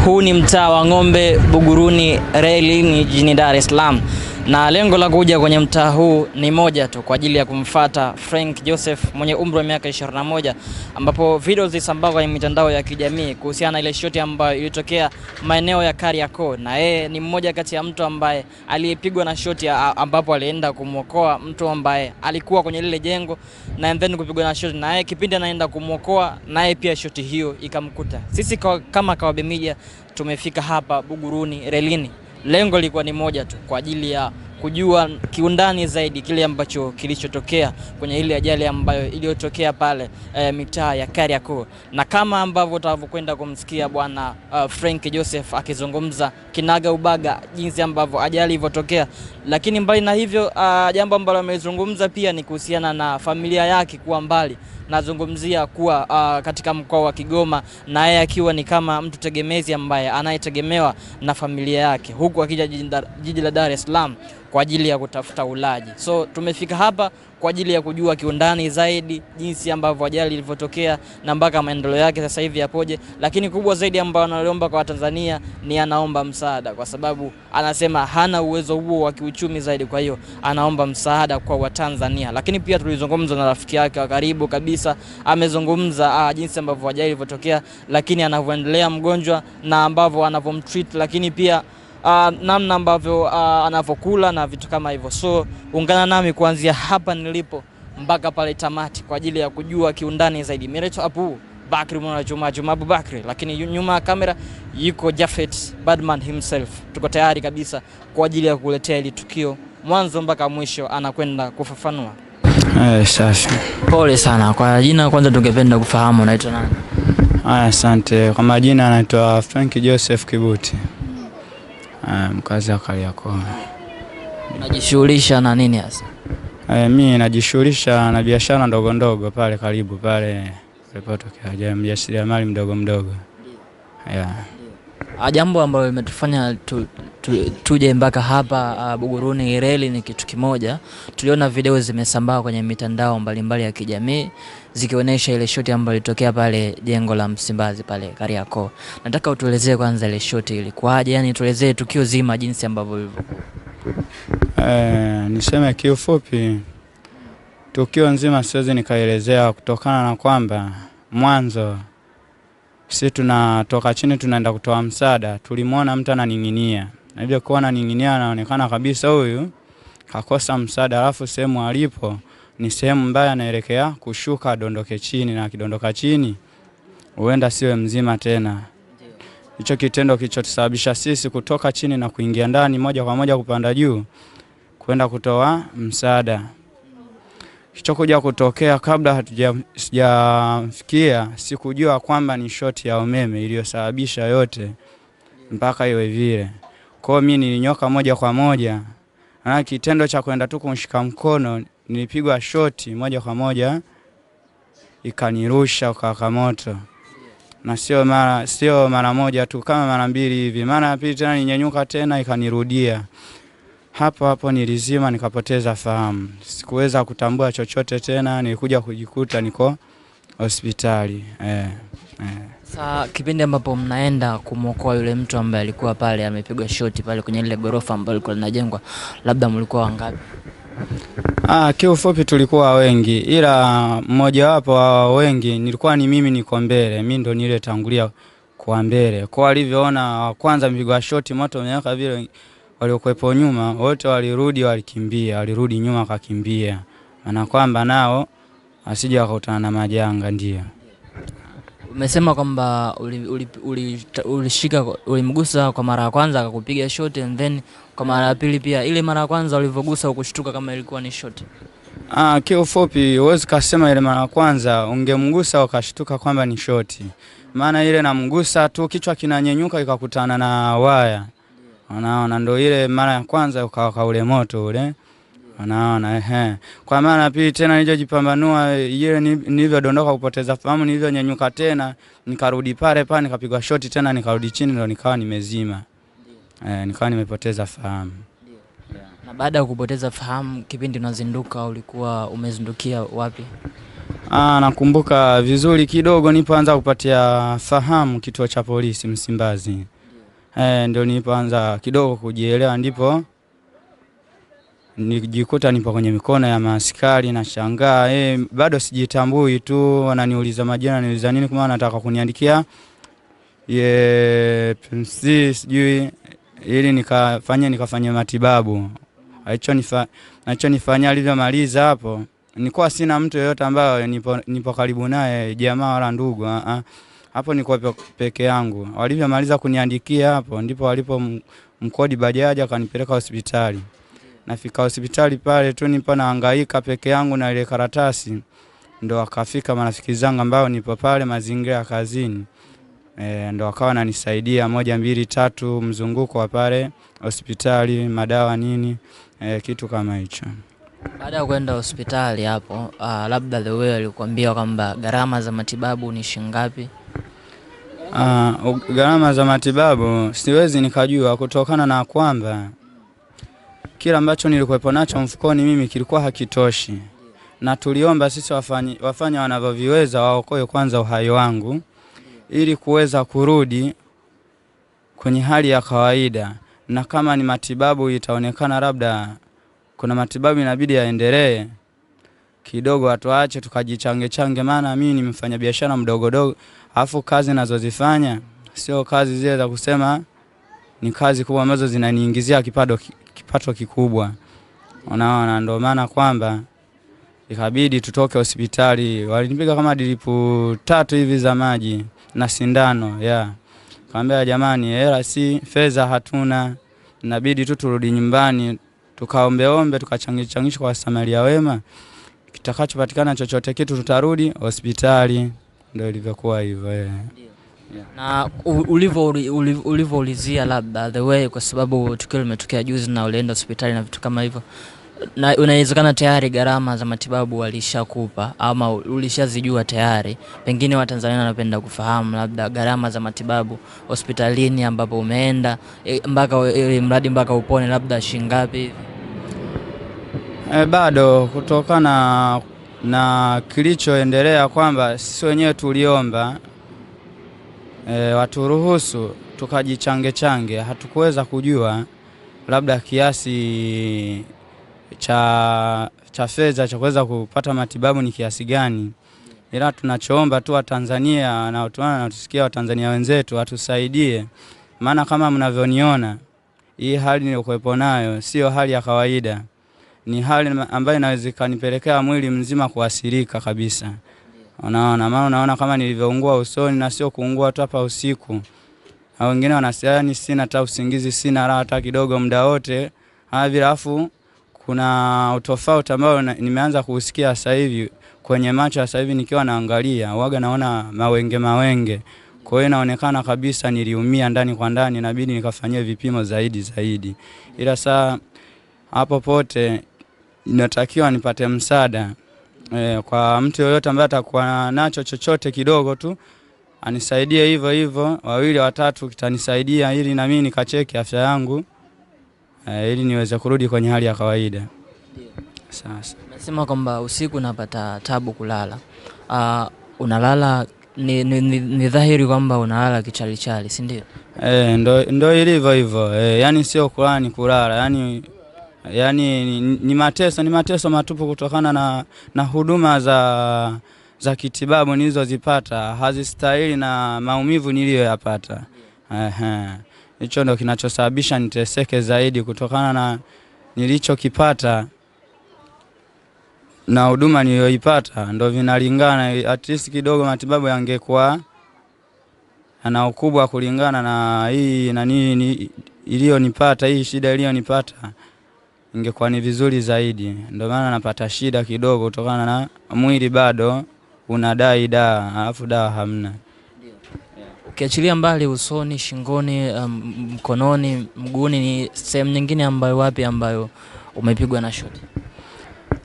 Huu ni mtaa wa Ng'ombe Buguruni Reli jijini Dar es Salaam. Na lengo la kuja kwenye mtaa huu ni moja tu, kwa ajili ya kumfuata Frank Joseph mwenye umri wa miaka 21, ambapo video zisambaa kwenye mitandao ya kijamii kuhusiana na ile shoti ambayo ilitokea maeneo ya Kariakoo, na yeye ni mmoja kati ya mtu ambaye aliyepigwa na shoti ambapo alienda kumuokoa mtu ambaye alikuwa kwenye lile jengo na then kupigwa na shoti, na yeye kipindi anaenda kumuokoa naye pia shoti hiyo ikamkuta. Sisi kama Kawabe Media tumefika hapa Buguruni Relini. Lengo lilikuwa ni moja tu, kwa ajili ya kujua kiundani zaidi kile ambacho kilichotokea kwenye ile ajali ambayo iliyotokea pale mitaa ya Kariakoo. Na kama ambavyo utavyokwenda kumsikia bwana Frank Joseph akizungumza kinaga ubaga jinsi ambavyo ajali ilivyotokea. Lakini mbali na hivyo, jambo ambalo amezungumza pia ni kuhusiana na familia yake kuwa mbali. Nazungumzia kuwa katika mkoa wa Kigoma, na yeye akiwa ni kama mtu tegemezi ambaye anayetegemewa na familia yake, huku akija jiji la Dar es Salaam kwa ajili ya kutafuta ulaji. So tumefika hapa kwa ajili ya kujua kiundani zaidi jinsi ambavyo ajali ilivyotokea na mpaka maendeleo yake sasa hivi yapoje. Lakini kubwa zaidi ambayo analiomba kwa Tanzania ni anaomba msaada, kwa sababu anasema hana uwezo huo wa kiuchumi zaidi, kwa hiyo anaomba msaada kwa Watanzania. Lakini pia tulizungumza na rafiki yake wa karibu kabisa, amezungumza jinsi ambavyo ajali ilivyotokea, lakini anavyoendelea mgonjwa na ambavyo anavomtreat, lakini pia namna ambavyo anavokula na vitu kama hivyo. So ungana nami kuanzia hapa nilipo mpaka pale tamati kwa ajili ya kujua kiundani zaidi. Mimi naitwa Abu Bakri mwana Juma Abu Bakri, lakini nyuma ya kamera yuko Jafet Badman himself. Tuko tayari kabisa kwa ajili ya kukuletea hili tukio mwanzo mpaka mwisho, anakwenda kufafanua. Safi. Pole sana. Kwa jina kwanza tungependa kufahamu unaitwa nani? Asante. Kwa majina anaitwa Frank Joseph Kibuti. Mkazi wa Kariakoo. Unajishughulisha na nini hasa? Mimi najishughulisha na biashara ndogo ndogo pale karibu pale tulipotokea mjasiriamali mdogo mdogo. Jambo ambalo limetufanya tuje mpaka hapa Buguruni Reli ni kitu kimoja. Tuliona video zimesambaa kwenye mitandao mbalimbali ya kijamii zikionyesha ile shoti ambayo ilitokea pale jengo la Msimbazi pale Kariakoo. Nataka utuelezee kwanza ile shoti ilikuwaje, yani tuelezee tukio zima jinsi ambavyo lilivyokuwa. Niseme kiufupi tukio nzima siwezi nikaelezea, kutokana na kwamba mwanzo sisi tunatoka chini tunaenda kutoa msaada, tulimuona mtu ananing'inia. Na hivyo kuona ananing'inia anaonekana kabisa huyu kakosa msaada, alafu sehemu alipo ni sehemu mbaya, anaelekea kushuka dondoke chini, na kidondoka chini huenda siwe mzima tena. Hicho kitendo kilichotusababisha sisi kutoka chini na kuingia ndani moja kwa moja kupanda juu kwenda kutoa msaada. Kichokuja kutokea kabla sijafikia, sikujua kwamba ni shoti ya umeme iliyosababisha yote mpaka iwe vile. Kwa mimi nilinyoka moja kwa moja, na kitendo cha kwenda tu kumshika mkono nilipigwa shoti moja kwa moja ikanirusha kwa moto. Na sio mara moja tu, kama mara mbili hivi. Mara ya pili tena ninyanyuka tena ikanirudia. Hapo nilizima nikapoteza fahamu. Sikuweza kutambua chochote tena, nilikuja kujikuta niko hospitali. Sasa kipindi ambapo mnaenda kumuokoa yule mtu ambaye alikuwa pale amepigwa shoti pale kwenye ile gorofa ambayo ilikuwa inajengwa, labda mlikuwa wangapi? Kiufupi tulikuwa wengi, ila mmoja wapo wa wengi nilikuwa ni mimi, niko mbele. Mimi ndo nile tangulia kwa mbele. Kwa alivyoona kwanza mpigwa shoti moto umewaka vile, waliokuepo nyuma wote walirudi nyuma akakimbia, maana kwamba nao asije wakutana na majanga. Ndio umesema kwamba ulimgusa kwa mara ya kwanza akakupiga shoti, and then kwa mara ya pili pia. Ile mara ya kwanza ulivyogusa ukushtuka kama ilikuwa ni shoti? Kiufupi huwezi kusema ile mara ya kwanza ungemgusa ukashtuka kwamba ni shoti, maana ile namgusa tu kichwa kinanyenyuka ikakutana na waya. Unaona, ndio ile mara ya kwanza ukawaka ule moto ule. Unaona, Kwa maana pili tena nilijipambanua, ile nilivyodondoka kupoteza fahamu, nilivyonyanyuka tena nikarudi pale nikapigwa shoti tena nikarudi chini, ndio nikawa nimezima. Nikawa nimepoteza fahamu. Na baada ya kupoteza fahamu, kipindi unazinduka ulikuwa umezindukia wapi? Nakumbuka vizuri kidogo, nipoanza kupatia fahamu kituo cha polisi Msimbazi. Ndio nilipoanza kidogo kujielewa, ndipo nijikuta nipo kwenye mikono ya maaskari na shangaa, bado sijitambui tu, wananiuliza majina, niuliza nini, kama nataka kuniandikia PMC sijui ili nikafanye matibabu. Alichonifanyia alivyomaliza hapo, nilikuwa sina mtu yeyote ambaye nipo karibu naye, jamaa wala ndugu. Hapo nilikuwa peke yangu. Walivyomaliza kuniandikia hapo, ndipo walipo mkodi bajaji akanipeleka hospitali. Nafika hospitali pale tu nipo nahangaika peke yangu na ile karatasi, ndo akafika marafiki zangu ambao nipo pale mazingira ya kazini. Ndo akawa ananisaidia 1 2 3 mzunguko wa pale hospitali, madawa nini, kitu kama hicho. Baada ya kwenda hospitali hapo, labda the way alikwambia kwamba gharama za matibabu ni shingapi? Gharama za matibabu siwezi nikajua, kutokana na kwamba kila ambacho nilikuwepo nacho mfukoni mimi kilikuwa hakitoshi, na tuliomba sisi wafanya wanavyoviweza waokoe kwanza uhai wangu ili kuweza kurudi kwenye hali ya kawaida. Na kama ni matibabu itaonekana labda kuna matibabu inabidi yaendelee kidogo, watuache tukajichange, maana mimi ni mfanyabiashara mdogo, afu kazi nazozifanya sio kazi zile za kusema ni kazi kubwa ambazo zinaniingizia kipato kikubwa. Unaona, ndio maana kwamba ikabidi tutoke hospitali. Walinipiga kama dripu 3 hivi za maji na sindano. Kaambia jamani, hela si fedha hatuna, inabidi tu turudi nyumbani tukaombe tukachangisha kwa Samaria wema, kitakachopatikana chochote kitu tutarudi hospitali. Ndio ilivyokuwa hivyo. Na ulivoulizia labda the way, kwa sababu tukio limetokea juzi na ulienda hospitali na vitu kama hivyo, na unawezekana tayari gharama za matibabu walishakupa ama ulishazijua tayari, pengine Watanzania wanapenda kufahamu labda gharama za matibabu hospitalini ambapo umeenda mpaka upone labda shingapi hivi? Bado kutokana na kilichoendelea kwamba sisi wenyewe tuliomba waturuhusu tukajichange, hatukuweza kujua labda kiasi cha fedha cha kuweza kupata matibabu ni kiasi gani. Ila tunachoomba tu Watanzania na watu wanatusikia, Watanzania wenzetu watusaidie, maana kama mnavyoniona hii hali nilikuwepo nayo sio hali ya kawaida, ni hali ambayo inaweza kanipelekea mwili mzima kuathirika kabisa. Unaona kama nilivyoungua usoni, na sio kuungua tu hapa usiku. Wengine wanasema sina hata usingizi, sina raha hata kidogo muda wote. Alafu kuna utofauti ambao nimeanza kusikia sasa hivi kwenye macho. Sasa hivi nikiwa naangalia huaga naona mawenge. Kwa hiyo inaonekana kabisa niliumia ndani kwa ndani, inabidi nikafanyie vipimo zaidi. Ila saa hapo pote inatakiwa nipate msaada kwa mtu yoyote ambaye atakuwa nacho chochote kidogo tu, anisaidie hivyo 2 3 kitanisaidia, ili na mimi nikacheki afya yangu ili niweze kurudi kwenye hali ya kawaida. Sasa nasema kwamba usiku napata tabu kulala. Unalala ni dhahiri kwamba unalala kichalichali, si ndio? Ndio ilivyo hivyo. Yani sio kulala, yani ni mateso matupu, kutokana na huduma za kitibabu nilizozipata hazistahili na maumivu niliyoyapata. Hicho ndio kinachosababisha niteseke zaidi, kutokana na nilichokipata na huduma niliyoipata ndio vinalingana. At least kidogo matibabu yangekuwa ana ukubwa kulingana na hii nini iliyonipata, hii shida iliyonipata, ingekuwa ni vizuri zaidi. Ndio maana napata shida kidogo, kutokana na mwili bado unadai dawa, alafu dawa hamna. Ukiachilia mbali usoni, shingoni, mkononi, mguuni, ni sehemu nyingine ambayo wapi ambayo umepigwa na shoti?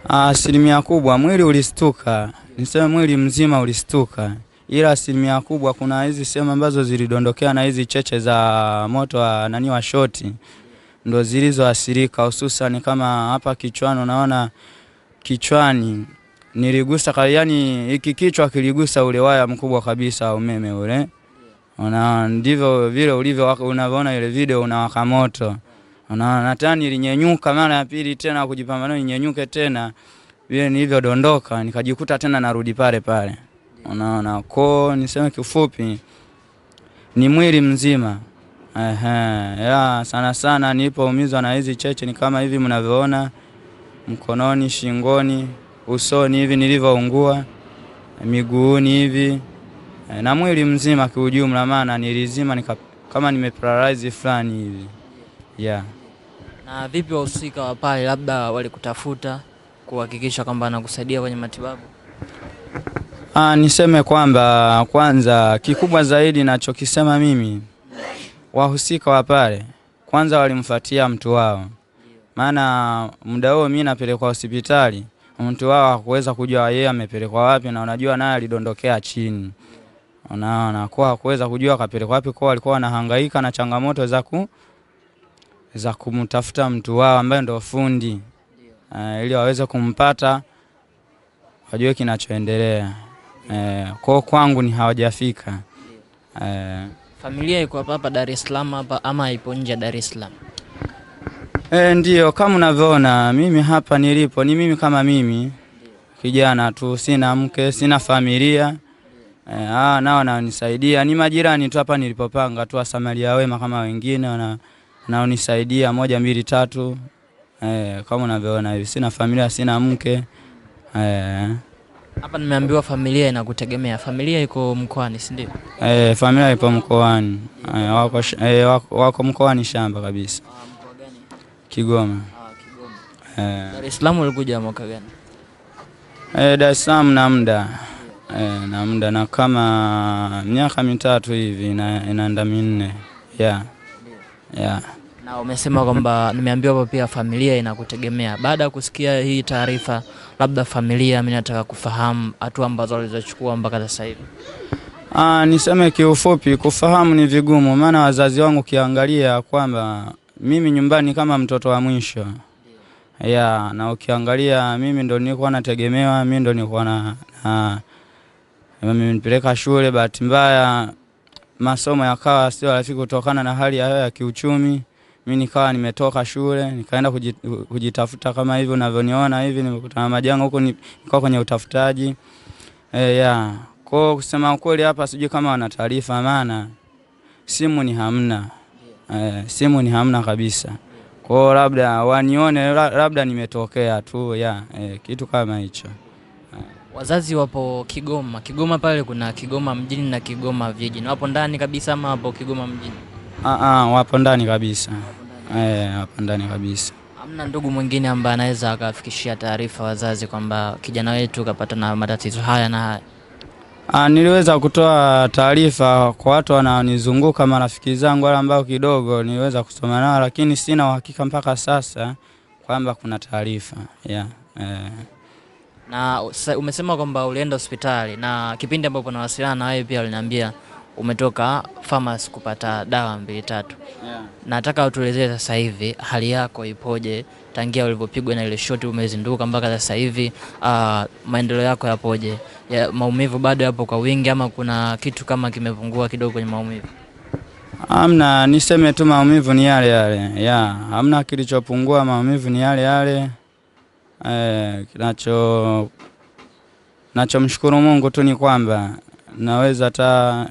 Asilimia kubwa mwili ulistuka, niseme mwili mzima ulistuka, ila asilimia kubwa kuna hizi sehemu ambazo zilidondokea na hizi cheche za moto wa shoti ndo zilizoathirika, hususan kama hapa kichwani. Unaona kichwani niligusa, yani hiki kichwa kiligusa ule waya mkubwa kabisa wa umeme ule. Unaona, ndivyo vile ulivyo unavyoona ile video unawaka moto. Unaona, na tena nilinyenyuka mara ya pili tena kujipambana ninyenyuke tena. Vile nilivyodondoka nikajikuta tena narudi pale pale. Unaona, kwa niseme kifupi ni mwili mzima. Ya sana sana nilipoumizwa na hizi cheche ni kama hivi mnavyoona, mkononi, shingoni, usoni hivi nilivyoungua, miguuni hivi, na mwili mzima kwa ujumla, maana nilizima kama nimeparalyze fulani hivi. Yeah. Na vipi wahusika wa pale labda walikutafuta kuhakikisha kwamba anakusaidia kwenye matibabu? Niseme kwamba kwanza kikubwa zaidi ninachokisema mimi, wahusika wa pale kwanza walimfuatia mtu wao. Maana muda huo mimi napelekwa hospitali, mtu wao hakuweza kujua yeye amepelekwa wapi, na unajua naye alidondokea chini. Unaona, kwa hakuweza kujua kapelekwa wapi, kwa alikuwa anahangaika na changamoto za kumtafuta mtu wao ambaye ndio fundi, ili waweze kumpata, wajue kinachoendelea. Kwa kwangu ni hawajafika. Familia iko hapa Dar es Salaam hapa ama ipo nje Dar es Salaam? Ndio, kama unavyoona mimi hapa nilipo ni mimi kama mimi. Kijana tu, sina mke, sina familia. Nao wananisaidia, ni majirani tu hapa nilipopanga tu, wasamaria wema kama wengine wanaonisaidia 1 2 3. Kama unavyoona hivi, sina familia, sina mke. Hapa nimeambiwa familia inakutegemea. Familia iko mkoani, si ndio? Familia ipo mkoani. Wako mkoani Shamba kabisa. Mkoa gani? Kigoma. Kigoma. Dar es Salaam ulikuja mwaka gani? Dar es Salaam na muda na kama miaka 3 hivi inaenda 4. Yeah. Na umesema kwamba nimeambiwa hapo pia familia inakutegemea. Baada ya kusikia hii taarifa, labda familia, mimi nataka kufahamu hatua ambazo walizochukua mpaka sasa hivi. Niseme kiufupi, kufahamu ni vigumu, maana wazazi wangu kiangalia kwamba mimi nyumbani kama mtoto wa mwisho. Yeah, na ukiangalia mimi ndo nilikuwa nategemewa, mimi ndo nilikuwa mimi nipeleka shule, bahati mbaya masomo yakawa sio rafiki kutokana na hali ya kiuchumi. Mimi nikawa nimetoka shule, nikaenda kujitafuta kama hivi unavyoniona hivi, nimekutana majanga huko, nilikuwa kwenye utafutaji. Kwa kusema ukweli hapa sijui kama wana taarifa, maana simu ni hamna. Simu ni hamna kabisa. Kwa labda wanione labda nimetokea tu, kitu kama hicho. Wazazi wapo Kigoma. Kigoma pale kuna Kigoma mjini na Kigoma vijijini. Wapo ndani kabisa ama wapo Kigoma mjini? Wapo ndani kabisa. Wapo ndani kabisa. Hamna ndugu mwingine ambaye anaweza akafikishia taarifa wazazi kwamba kijana wetu kapata na matatizo haya na haya? Niliweza kutoa taarifa kwa watu wanaonizunguka, marafiki zangu wale ambao kidogo niliweza kusoma nao, lakini sina uhakika mpaka sasa kwamba kuna taarifa. Na umesema kwamba ulienda hospitali, na kipindi ambapo nawasiliana na wewe pia uliniambia umetoka pharmacy kupata dawa 2 3. Nataka utuelezee sasa hivi hali yako ipoje tangia ulipopigwa na ile shoti umezinduka mpaka sasa hivi, maendeleo yako yapoje? Maumivu bado yapo kwa wingi ama kuna kitu kama kimepungua kidogo kwenye maumivu? Hamna, niseme tu maumivu ni yale yale. Hamna kilichopungua, maumivu ni yale yale. Nachomshukuru Mungu tu ni kwamba naweza hata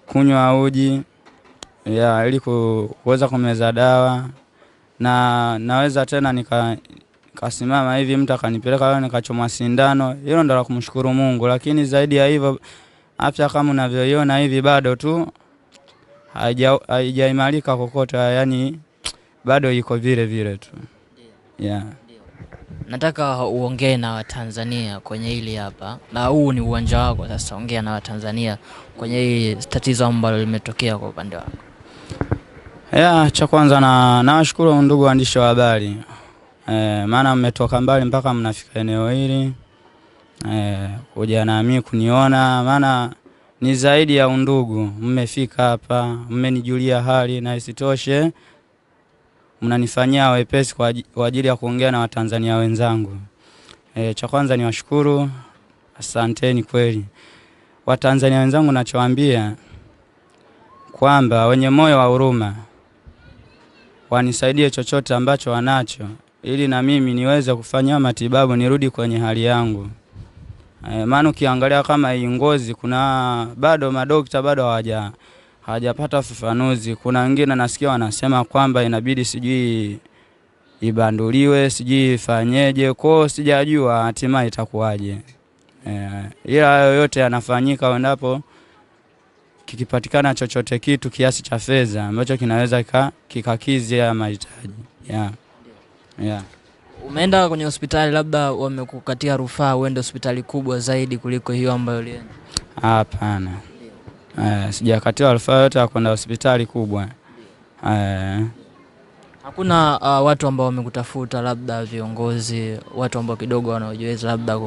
kunywa uji ili kuweza kumeza dawa, na naweza tena nikasimama hivi, mtu akanipeleka leo nikachomwa sindano. Hilo ndo la kumshukuru Mungu, lakini zaidi ya hivyo afya kama unavyoiona hivi bado tu haijaimarika kokote, yani bado iko vile vile tu. Nataka uongee na Watanzania kwenye hili hapa, na huu ni uwanja wako sasa. Ongea na Watanzania kwenye hili tatizo ambalo limetokea kwa upande wako. Cha kwanza nawashukuru ndugu waandishi wa habari, maana mmetoka mbali mpaka mnafika eneo hili kuja na mimi kuniona, maana ni zaidi ya undugu. Mmefika hapa, mmenijulia hali, na isitoshe mnanifanyia wepesi kwa ajili ya kuongea na Watanzania wenzangu. Cha kwanza niwashukuru, asanteni kweli. Watanzania wenzangu nachowaambia, kwamba wenye moyo wa huruma wanisaidie chochote ambacho wanacho, ili na mimi niweze kufanya matibabu nirudi kwenye hali yangu. Maana ukiangalia kama hii ngozi, kuna bado madokta bado hawajapata ufafanuzi. Kuna wengine nasikia wanasema kwamba inabidi sijui ibanduliwe, sijui ifanyeje, kwa sijajua hatimaye itakuwaje. Ila hayo yote yanafanyika endapo kikipatikana chochote kitu kiasi cha fedha ambacho kinaweza kikakizi ya mahitaji. Umeenda kwenye hospitali, labda wamekukatia rufaa uende hospitali kubwa zaidi kuliko hiyo ambayo ulienda? Hapana. Sijakatiwa rufaa yote ya kwenda hospitali kubwa. Hakuna watu ambao wamekutafuta, labda viongozi, watu ambao kidogo wanaojiweza labda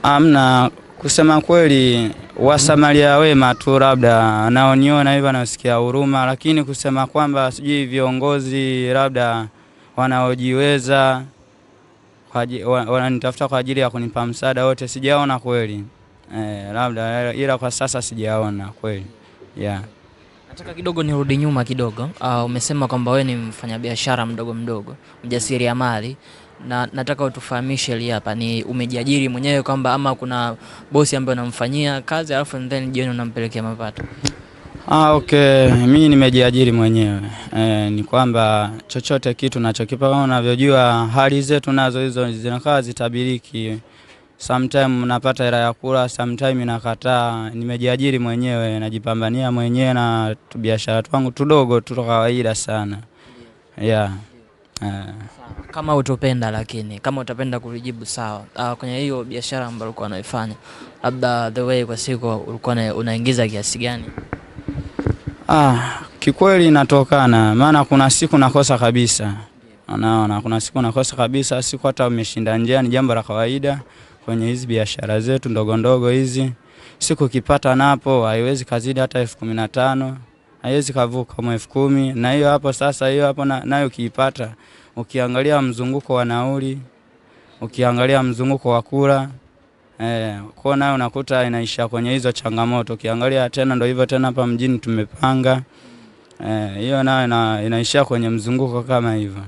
Amna, kusema kweli wasamaria wema tu labda naoniona hivyo nasikia huruma, lakini kusema kwamba sijui viongozi labda wanaojiweza wananitafuta kwa ajili ya kunipa msaada wote sijaona kweli. Labda ila kwa sasa sijaona kweli. Nataka kidogo nirudi nyuma kidogo. Umesema kwamba wewe ni mfanyabiashara mdogo, mjasiriamali, na nataka utufahamishe hili hapa, ni umejiajiri mwenyewe kwamba ama kuna bosi ambaye unamfanyia kazi alafu then jioni unampelekea mapato? Okay, mimi nimejiajiri mwenyewe. Ni kwamba chochote kitu nachokipa, kama unavyojua hali zetu nazo hizo zinakaa zitabiriki. Sometime napata hela ya kula, sometime nakataa. Nimejiajiri mwenyewe, najipambania mwenyewe na biashara yangu tudogo tu kawaida sana. Kama utopenda, lakini kama utapenda kujibu sawa. Kwenye hiyo biashara ambayo ulikuwa unaifanya, labda the way kwa siku ulikuwa unaingiza kiasi gani? Kikweli inatokana, maana kuna siku nakosa kabisa. Unaona, kuna siku nakosa kabisa, siku hata umeshinda njia, ni jambo la kawaida kwenye hizi biashara zetu ndogo hizi. Siku kipata napo haiwezi kazidi hata 15,000, haiwezi kavuka 10,000, na hiyo hapo sasa, hiyo hapo nayo kiipata, ukiangalia mzunguko wa nauli, ukiangalia mzunguko wa kula, kwa nayo unakuta inaisha kwenye hizo changamoto. Ukiangalia tena ndio hivyo tena, hapa mjini tumepanga, hiyo nayo inaisha kwenye mzunguko kama hivyo.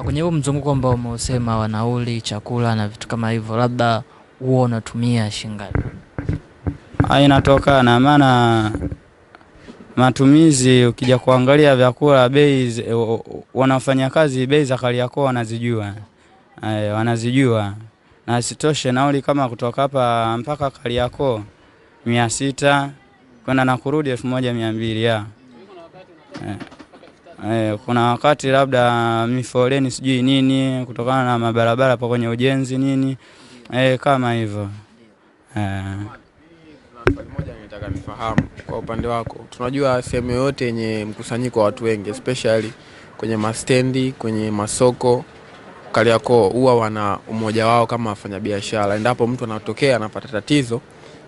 Kwenye huo mzunguko ambao umeusema wa nauli, chakula na vitu kama hivyo, labda huo unatumia shingapi? Inatokana, maana matumizi ukija kuangalia vyakula, bei wanafanya kazi, bei za Kariakoo wanazijua. Na sitoshe nauli kama kutoka hapa mpaka Kariakoo 600 kwenda na kurudi 1200. Kuna wakati labda mifoleni sijui nini kutokana na mabarabara pa kwenye ujenzi nini, kama hivyo. Swali moja nataka nifahamu kwa upande wako. Tunajua sehemu yote yenye mkusanyiko wa watu wengi, especially kwenye mastendi, kwenye masoko, Kariakoo huwa wana umoja wao kama wafanyabiashara. Endapo mtu anatokea anapata tatizo,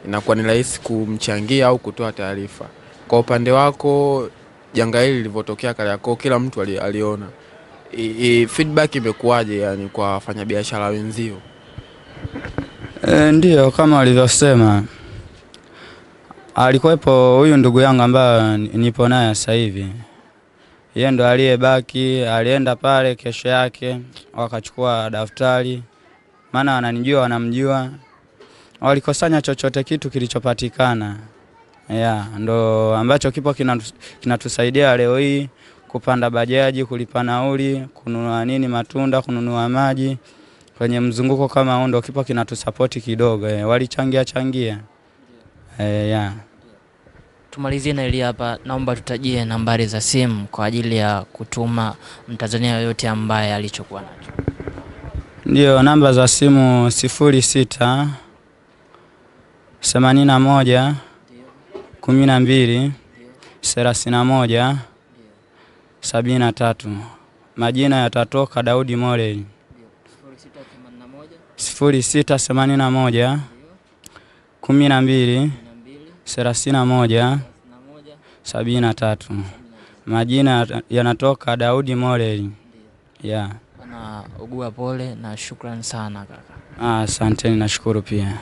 inakuwa ni rahisi kumchangia au kutoa taarifa. Kwa upande wako, janga hili lilivyotokea Kariakoo, kila mtu aliona, feedback imekuwaje yani kwa wafanyabiashara wenzio? Ndio kama walivyosema, alikuwepo huyu ndugu yangu ambaye nipo naye sasa hivi. Yeye ndo aliyebaki, alienda pale kesho yake wakachukua daftari, maana wananijua wanamjua, walikosanya chochote kitu kilichopatikana. Ndo ambacho kipo kinatusaidia leo hii kupanda bajaji, kulipa nauli, kununua matunda, kununua maji. Kwenye mzunguko kama huo ndo kipo kinatusapoti kidogo. Walichangia. Tumalizie na hili hapa, naomba tutajie nambari za simu kwa ajili ya kutuma Mtanzania yoyote ambaye alichokuwa nacho. Ndio, namba za simu 06 81 12 31 73. Majina yatatoka Daudi Morel. 0681 12 31 73. Majina yanatoka Daudi Morel. Na ugua pole na shukrani sana kaka. Asante, nashukuru pia.